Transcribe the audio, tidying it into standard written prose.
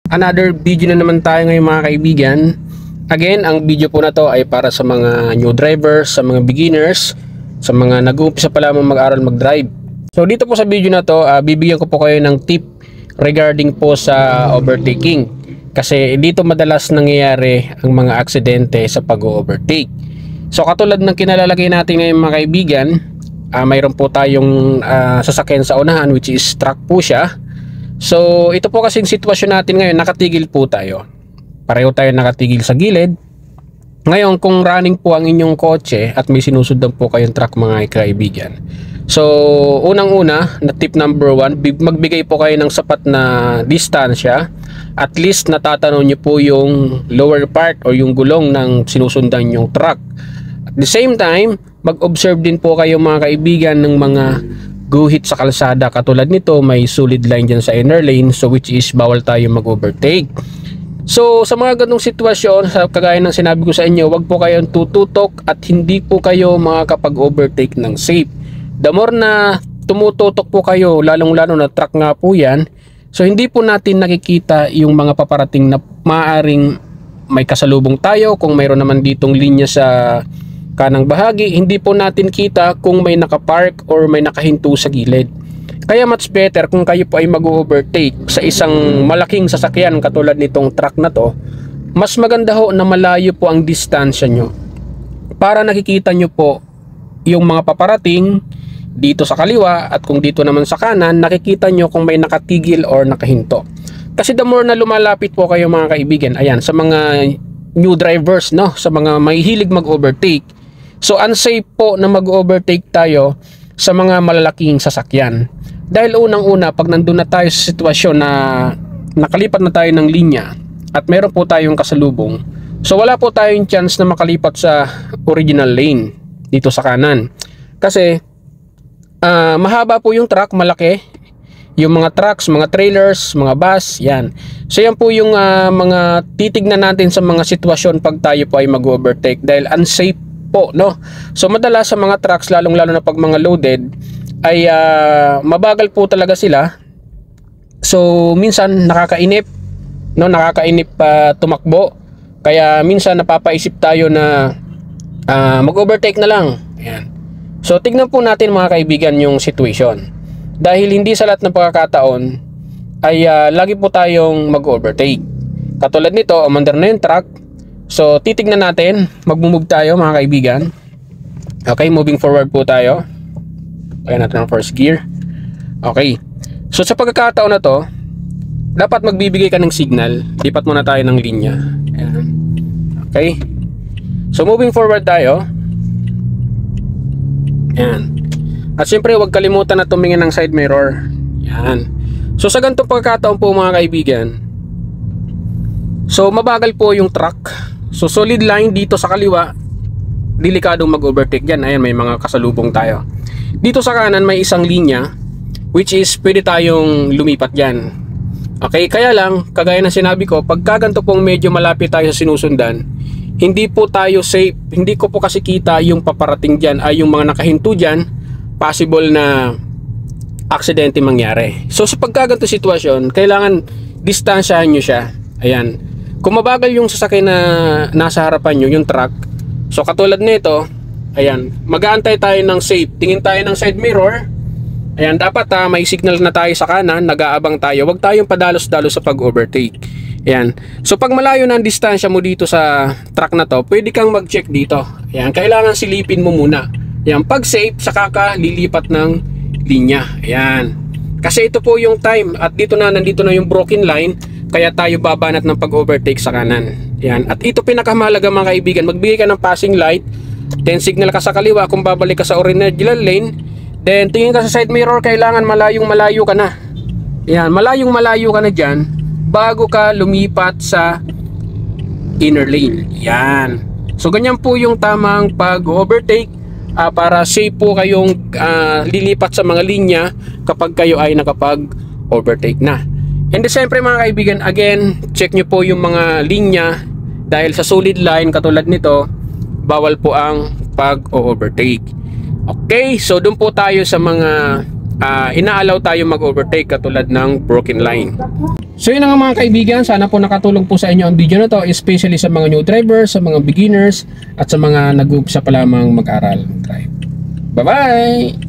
Another video na naman tayo ngayon mga kaibigan. Again, ang video po na to ay para sa mga new drivers, sa mga beginners, sa mga nag-uumpisa pa lamang mag-aral mag-drive. So dito po sa video na to, bibigyan ko po kayo ng tip regarding po sa overtaking. Kasi dito madalas nangyayari ang mga aksidente sa pag-overtake. So katulad ng kinalalagay natin ngayon mga kaibigan, mayroon po tayong sasakyan sa unahan which is truck po siya. So ito po kasing sitwasyon natin ngayon, nakatigil po tayo. Pareho tayo nakatigil sa gilid. Ngayon kung running po ang inyong kotse at may sinusundan po kayong truck mga kaibigan. So unang-una na tip number 1, magbigay po kayo ng sapat na distansya. At least natatanaw nyo po yung lower part o yung gulong ng sinusundan yung truck. At the same time, mag-observe din po kayo mga kaibigan ng mga guhit sa kalsada. Katulad nito, may solid line dyan sa inner lane, so which is bawal tayo mag-overtake. So sa mga ganong sitwasyon, kagaya ng sinabi ko sa inyo, wag po kayong tututok at hindi po kayo makakapag-overtake ng safe. The more na tumututok po kayo, lalong-lalo na truck nga po yan, so hindi po natin nakikita yung mga paparating na maaaring may kasalubong tayo. Kung mayroon naman ditong linya sa kanang bahagi, hindi po natin kita kung may nakapark or may nakahinto sa gilid. Kaya much better kung kayo po ay mag-overtake sa isang malaking sasakyan katulad nitong truck na to, mas maganda ho na malayo po ang distansya nyo para nakikita nyo po yung mga paparating dito sa kaliwa, at kung dito naman sa kanan, nakikita nyo kung may nakatigil or nakahinto. Kasi the more na lumalapit po kayo mga kaibigan, ayan, sa mga new drivers, no, sa mga mahihilig mag-overtake, so unsafe po na mag-overtake tayo sa mga malalaking sasakyan. Dahil unang-una, pag nandun na tayo sa sitwasyon na nakalipat na tayo ng linya at meron po tayong kasalubong, so wala po tayong chance na makalipat sa original lane dito sa kanan. Kasi mahaba po yung truck, malaki yung mga trucks, mga trailers, mga bus, yan. So yan po yung mga titignan natin sa mga sitwasyon pag tayo po ay mag-overtake, dahil unsafe po, no? So madalas sa mga trucks, lalong-lalo na pag mga loaded, ay mabagal po talaga sila. So minsan nakakainip, no? Nakakainip tumakbo. Kaya minsan napapaisip tayo na mag-overtake na lang. Ayan. So tignan po natin mga kaibigan yung situation. Dahil hindi sa lahat ng pagkakataon ay lagi po tayong mag-overtake. Katulad nito, umandar na yung truck. So titignan natin, mag-move tayo mga kaibigan. Okay, moving forward po tayo. Kaya natin ang first gear. Okay. So sa pagkakataon na to, dapat magbibigay ka ng signal. Lipat muna tayo ng linya. Ayan. Okay. So moving forward tayo. Ayan. At syempre huwag kalimutan na tumingin ng side mirror. Ayan. So sa ganitong pagkakataon po mga kaibigan, so mabagal po yung truck. So solid line dito sa kaliwa, delikadong mag-overtake dyan. Ayan, may mga kasalubong tayo. Dito sa kanan may isang linya, which is pwede tayong lumipat dyan. Okay, kaya lang, kagaya ng sinabi ko, pagka ganito pong medyo malapit tayo sa sinusundan, hindi po tayo safe. Hindi ko po kasi kita yung paparating dyan, ay yung mga nakahinto dyan, possible na aksidente mangyari. So sa pagkaganto sitwasyon, kailangan distansyahan nyo siya. Ayan. Kung mabagal yung sasakyan na nasa harapan nyo, yung truck, so katulad nito, ayan, mag-aantay tayo ng safe. Tingin tayo ng side mirror. Ayan, dapat may signal na tayo sa kanan, nag-aabang tayo. Huwag tayong padalos-dalos sa pag-overtake. Ayan. So pag malayo na ang distansya mo dito sa truck na to, pwede kang mag-check dito. Ayan, kailangan silipin mo muna. Ayan, pag safe, saka ka lilipat ng linya. Ayan. Kasi ito po yung time, at nandito na yung broken line, kaya tayo babanat ng pag-overtake sa kanan. Ayan. At ito pinakamahalaga mga kaibigan, magbigay ka ng passing light, then signal ka sa kaliwa kung babalik ka sa original lane, then tingin ka sa side mirror, kailangan malayong-malayo ka na. Ayan, malayong-malayo ka na dyan bago ka lumipat sa inner lane. Ayan. So ganyan po yung tamang pag-overtake para safe po kayong lilipat sa mga linya kapag kayo ay nakapag-overtake na. And siyempre mga kaibigan, again, check nyo po yung mga linya, dahil sa solid line katulad nito, bawal po ang pag-overtake. Okay, so doon po tayo sa mga inaalaw tayo mag-overtake katulad ng broken line. So yun nga mga kaibigan, sana po nakatulong po sa inyo ang video na to, especially sa mga new drivers, sa mga beginners, at sa mga nag-uumpisa pa lamang mag-aral mag-drive. Bye-bye!